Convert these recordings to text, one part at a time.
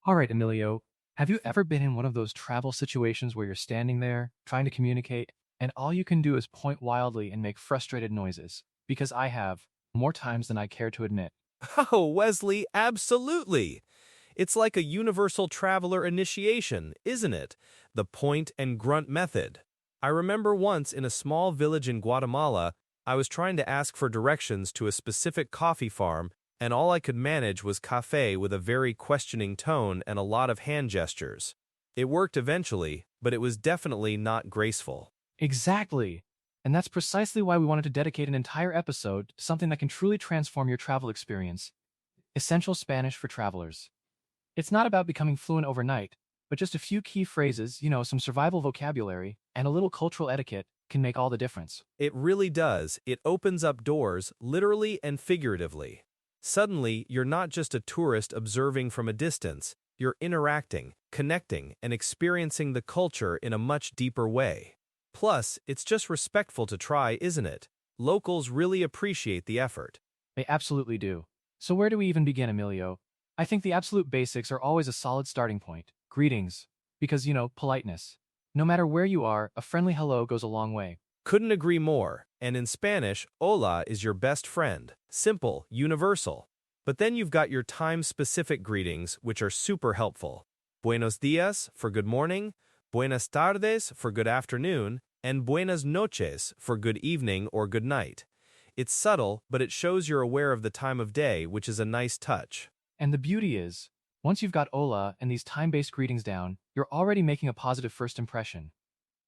All right, Emilio, have you ever been in one of those travel situations where you're standing there, trying to communicate, and all you can do is point wildly and make frustrated noises? Because I have, more times than I care to admit. Oh, Wesley, absolutely. It's like a universal traveler initiation, isn't it? The point and grunt method. I remember once in a small village in Guatemala, I was trying to ask for directions to a specific coffee farm, and all I could manage was café with a very questioning tone and a lot of hand gestures. It worked eventually, but it was definitely not graceful. Exactly! And that's precisely why we wanted to dedicate an entire episode to something that can truly transform your travel experience. Essential Spanish for travelers. It's not about becoming fluent overnight, but just a few key phrases, some survival vocabulary, and a little cultural etiquette can make all the difference. It really does. It opens up doors, literally and figuratively. Suddenly, you're not just a tourist observing from a distance, you're interacting, connecting, and experiencing the culture in a much deeper way. Plus, it's just respectful to try, isn't it? Locals really appreciate the effort. They absolutely do. So where do we even begin, Emilio? I think the absolute basics are always a solid starting point. Greetings. Because, politeness. No matter where you are, a friendly hello goes a long way. Couldn't agree more, and in Spanish, hola is your best friend. Simple, universal. But then you've got your time-specific greetings, which are super helpful. Buenos dias for good morning, buenas tardes for good afternoon, and buenas noches for good evening or good night. It's subtle, but it shows you're aware of the time of day, which is a nice touch. And the beauty is, once you've got hola and these time-based greetings down, you're already making a positive first impression.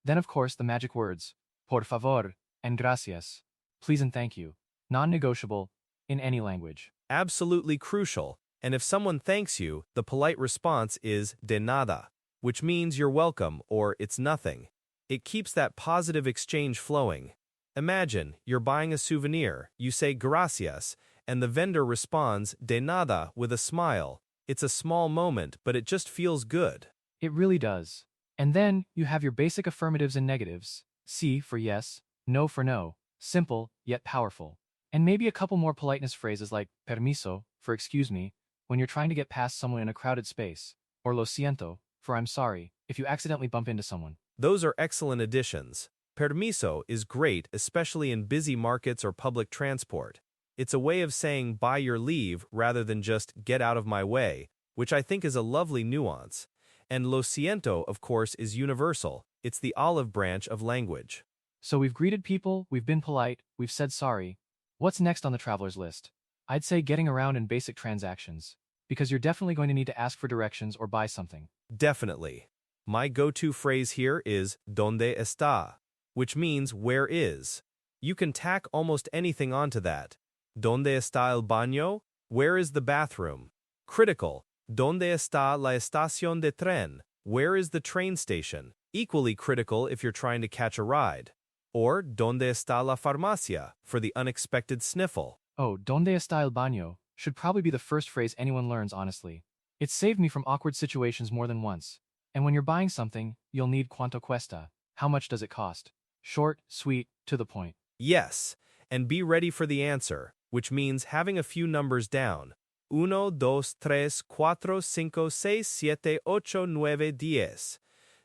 Then of course the magic words, por favor, and gracias, please and thank you, non-negotiable, in any language. Absolutely crucial, and if someone thanks you, the polite response is de nada, which means you're welcome or it's nothing. It keeps that positive exchange flowing. Imagine, you're buying a souvenir, you say gracias, and the vendor responds de nada with a smile. It's a small moment, but it just feels good. It really does. And then you have your basic affirmatives and negatives. Sí for yes, no for no. Simple, yet powerful. And maybe a couple more politeness phrases like permiso, for excuse me, when you're trying to get past someone in a crowded space, or lo siento, for I'm sorry, if you accidentally bump into someone. Those are excellent additions. Permiso is great, especially in busy markets or public transport. It's a way of saying buy your leave rather than just get out of my way, which I think is a lovely nuance. And lo siento, of course, is universal. It's the olive branch of language. So we've greeted people, we've been polite, we've said sorry. What's next on the traveler's list? I'd say getting around in basic transactions, because you're definitely going to need to ask for directions or buy something. Definitely. My go-to phrase here is ¿Dónde está?, which means where is. You can tack almost anything onto that. ¿Dónde está el baño? Where is the bathroom? Critical. ¿Dónde está la estación de tren? Where is the train station? Equally critical if you're trying to catch a ride. Or ¿Dónde está la farmacia? For the unexpected sniffle. Oh, ¿Dónde está el baño? Should probably be the first phrase anyone learns, honestly. It's saved me from awkward situations more than once. And when you're buying something, you'll need cuánto cuesta. How much does it cost? Short, sweet, to the point. Yes, and be ready for the answer, which means having a few numbers down. Uno, dos, tres, cuatro, cinco, seis, siete, ocho, nueve, diez.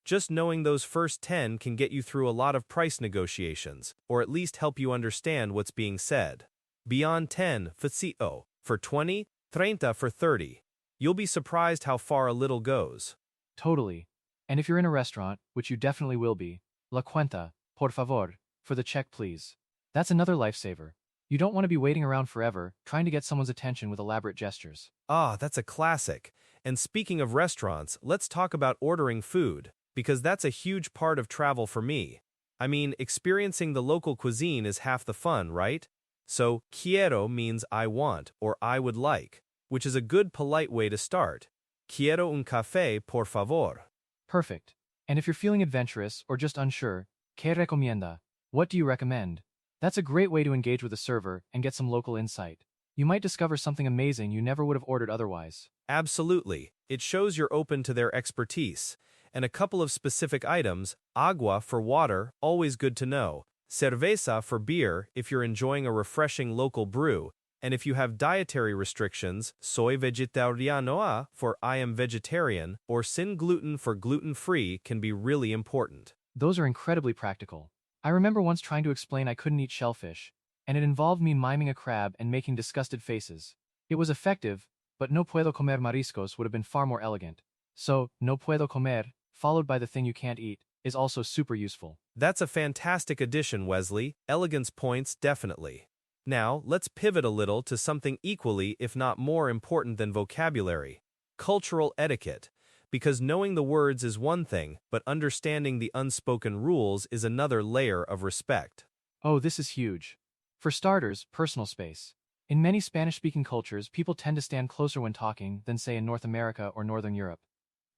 Just knowing those first 10 can get you through a lot of price negotiations, or at least help you understand what's being said. Beyond 10, facito, for 20, treinta for 30. You'll be surprised how far a little goes. Totally. And if you're in a restaurant, which you definitely will be, la cuenta, por favor, for the check please. That's another lifesaver. You don't want to be waiting around forever, trying to get someone's attention with elaborate gestures. Ah, that's a classic. And speaking of restaurants, let's talk about ordering food, because that's a huge part of travel for me. I mean, experiencing the local cuisine is half the fun, right? So, quiero means I want, or I would like, which is a good polite way to start. Quiero un café, por favor. Perfect. And if you're feeling adventurous or just unsure, ¿qué recomienda? What do you recommend? That's a great way to engage with a server and get some local insight. You might discover something amazing you never would have ordered otherwise. Absolutely. It shows you're open to their expertise. And a couple of specific items, agua for water, always good to know, cerveza for beer if you're enjoying a refreshing local brew, And if you have dietary restrictions, soy vegetariano for I am vegetarian, or sin gluten for gluten-free can be really important. Those are incredibly practical. I remember once trying to explain I couldn't eat shellfish, and it involved me miming a crab and making disgusted faces. It was effective, but no puedo comer mariscos would have been far more elegant. So, no puedo comer, followed by the thing you can't eat, is also super useful. That's a fantastic addition, Wesley. Elegance points, definitely. Now, let's pivot a little to something equally, if not more important than vocabulary: cultural etiquette. Because knowing the words is one thing, but understanding the unspoken rules is another layer of respect. Oh, this is huge. For starters, personal space. In many Spanish-speaking cultures, people tend to stand closer when talking than, say, in North America or Northern Europe.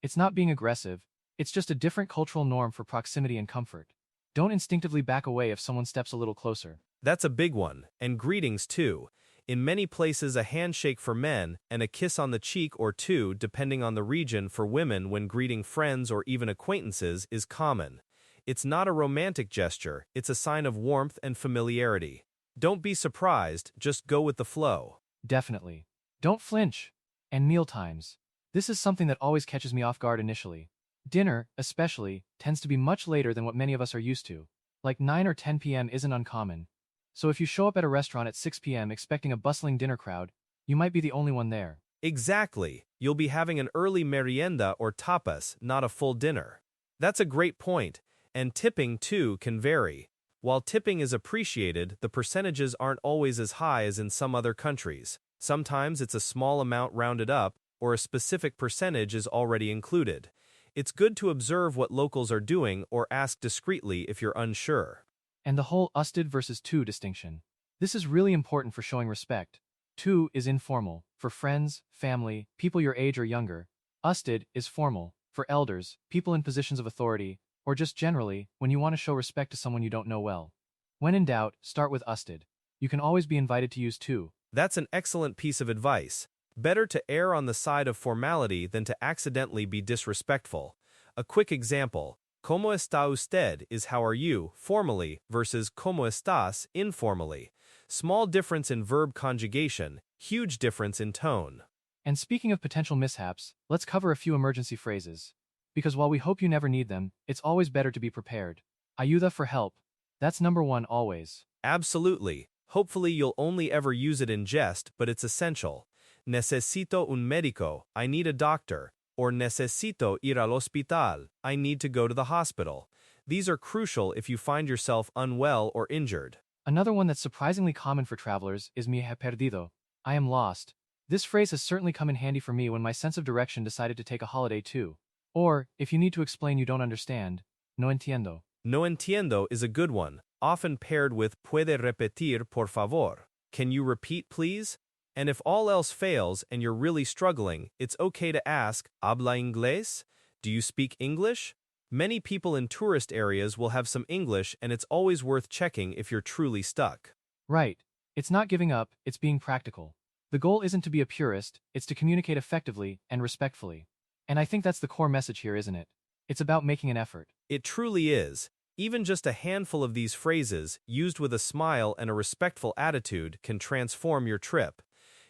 It's not being aggressive, it's just a different cultural norm for proximity and comfort. Don't instinctively back away if someone steps a little closer. That's a big one, and greetings too. In many places, a handshake for men and a kiss on the cheek or two, depending on the region, for women when greeting friends or even acquaintances is common. It's not a romantic gesture, it's a sign of warmth and familiarity. Don't be surprised, just go with the flow. Definitely. Don't flinch. And meal times. This is something that always catches me off guard initially. Dinner, especially, tends to be much later than what many of us are used to. Like 9 or 10 p.m. isn't uncommon. So if you show up at a restaurant at 6 p.m. expecting a bustling dinner crowd, you might be the only one there. Exactly. You'll be having an early merienda or tapas, not a full dinner. That's a great point, and tipping, too, can vary. While tipping is appreciated, the percentages aren't always as high as in some other countries. Sometimes it's a small amount rounded up, or a specific percentage is already included. It's good to observe what locals are doing or ask discreetly if you're unsure. And the whole usted versus tu distinction. This is really important for showing respect. Tu is informal, for friends, family, people your age or younger. Usted is formal, for elders, people in positions of authority, or just generally, when you want to show respect to someone you don't know well. When in doubt, start with usted. You can always be invited to use tu. That's an excellent piece of advice. Better to err on the side of formality than to accidentally be disrespectful. A quick example: ¿Cómo está usted is how are you, formally, versus ¿Cómo estás, informally. Small difference in verb conjugation, huge difference in tone. And speaking of potential mishaps, let's cover a few emergency phrases. Because while we hope you never need them, it's always better to be prepared. Ayuda for help. That's number one always. Absolutely. Hopefully you'll only ever use it in jest, but it's essential. Necesito un médico, I need a doctor. Or necesito ir al hospital, I need to go to the hospital. These are crucial if you find yourself unwell or injured. Another one that's surprisingly common for travelers is me he perdido. I am lost. This phrase has certainly come in handy for me when my sense of direction decided to take a holiday too. Or, if you need to explain you don't understand, no entiendo. No entiendo is a good one, often paired with puede repetir por favor. Can you repeat, please? And if all else fails and you're really struggling, it's okay to ask, ¿Habla inglés? Do you speak English? Many people in tourist areas will have some English, and it's always worth checking if you're truly stuck. Right. It's not giving up, it's being practical. The goal isn't to be a purist, it's to communicate effectively and respectfully. And I think that's the core message here, isn't it? It's about making an effort. It truly is. Even just a handful of these phrases, used with a smile and a respectful attitude, can transform your trip.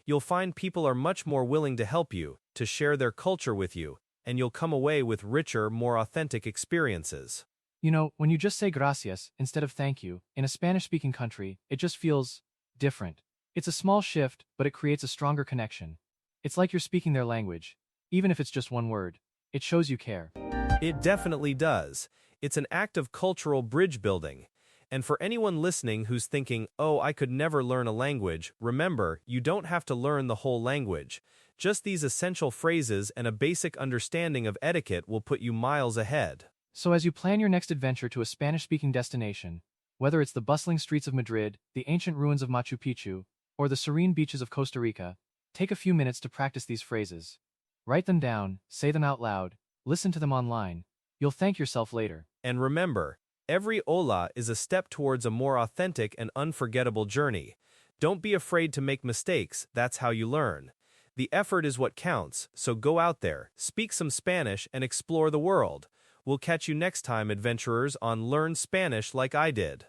You'll find people are much more willing to help you, to share their culture with you, and you'll come away with richer, more authentic experiences. You know, when you just say gracias instead of thank you, in a Spanish-speaking country, it just feels different. It's a small shift, but it creates a stronger connection. It's like you're speaking their language, even if it's just one word. It shows you care. It definitely does. It's an act of cultural bridge building. And for anyone listening who's thinking, oh, I could never learn a language, remember, you don't have to learn the whole language. Just these essential phrases and a basic understanding of etiquette will put you miles ahead. So as you plan your next adventure to a Spanish-speaking destination, whether it's the bustling streets of Madrid, the ancient ruins of Machu Picchu, or the serene beaches of Costa Rica, take a few minutes to practice these phrases. Write them down, say them out loud, listen to them online. You'll thank yourself later. And remember, every hola is a step towards a more authentic and unforgettable journey. Don't be afraid to make mistakes, that's how you learn. The effort is what counts, so go out there, speak some Spanish, and explore the world. We'll catch you next time, adventurers, on Learn Spanish Like I Did.